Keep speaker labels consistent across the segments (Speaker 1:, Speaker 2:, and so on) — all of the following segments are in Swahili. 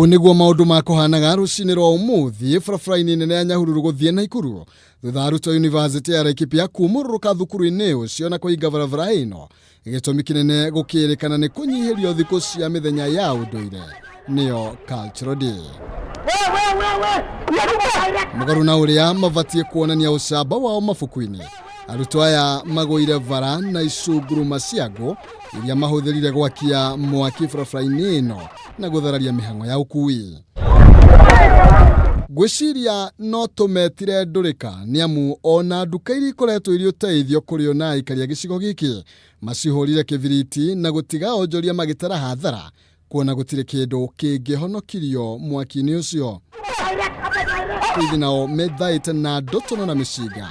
Speaker 1: niguo maundu makuhanaga rucini rwa umuthi barabara-ini nene ya Nyahururu guthie Naikuru thutha arutwo University ya Laikipia kumururuka thukuru-ini ucio na kuinga barabara ino gitumi kinene gukirikana ni kunyihirio thiku cia mithenya ya unduire niyo Cultural Day. Mugaru na uria mabatie kuonania ucamba wao mafuku-ini, arutwo aya magoire bara na icunguruma ciago iria mahuthirire gwakia mwaki barabara-ini ino na guthararia mihango ya ukui. Gwiciria no tumetire ndurika ni amu ona nduka iria ikoretwo iri uteithio kuri ona ikaria gicigo giki macihurire kibiriti na gutiga onjoria magitara hathara kuona gutire kindu kingihonokirio mwaki-ini ucio. Hivi nao methaite na ndotono na miciga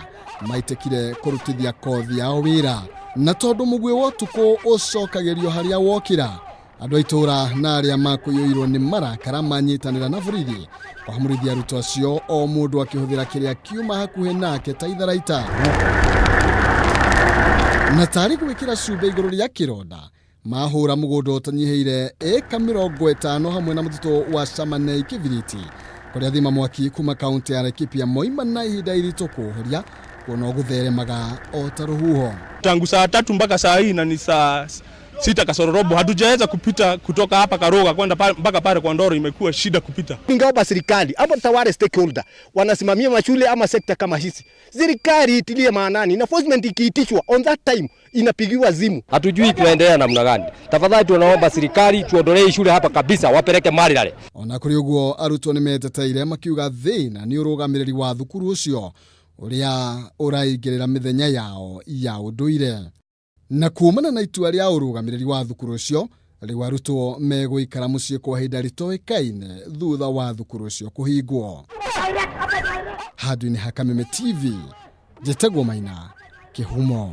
Speaker 1: maitekire kurutithia kothi yao wira na tondu mugwi wa utuku ucokagirio haria wokira andu aitura na aria makuyuirwo ni marakara manyitanira na borithi kwahamurithia arutwo acio o mundu akihuthira kiria kiuma hakuhe nake ta itharaita na tari gwikira cumbe iguru ria kironda mahura mugundo utanyiheire eka 50 hamwe na mutito wa Samanei kibiriti kuria thima mwaki kuma kaunti ya Laikipia moima na ihinda irito kuhuria kuona gutheremaga o ta ruhuho.
Speaker 2: Tangu saa 3 mpaka saa hii na ni saa 6 kasoro robo hatujaweza kupita kutoka hapa Karoga kwenda mpaka pale kwa Ndoro, imekuwa shida kupita.
Speaker 3: Ingawa serikali hapo tawale stakeholder wanasimamia mashule ama sekta kama hizi, serikali itilie maanani, enforcement ikiitishwa on that time inapigiwa zimu.
Speaker 4: Hatujui tunaendelea namna gani. Tafadhali tunaomba serikali tuondolee shule hapa kabisa, wapeleke Maralal.
Speaker 1: Ona kuri uguo arutwo ni meteteire makiuga thina ni urugamiriri wa thukuru ucio uria uraingirira mithenya yao ya unduire. Na kuumana na itua ria urugamiriri wa thukuru ucio riu arutwo meguikara mucii kwa ihinda ritoekaine thutha wa thukuru ucio kuhingwo. Handũ-inĩ ha Kameme TV, Njĩtagwo Maina, Kĩhumo.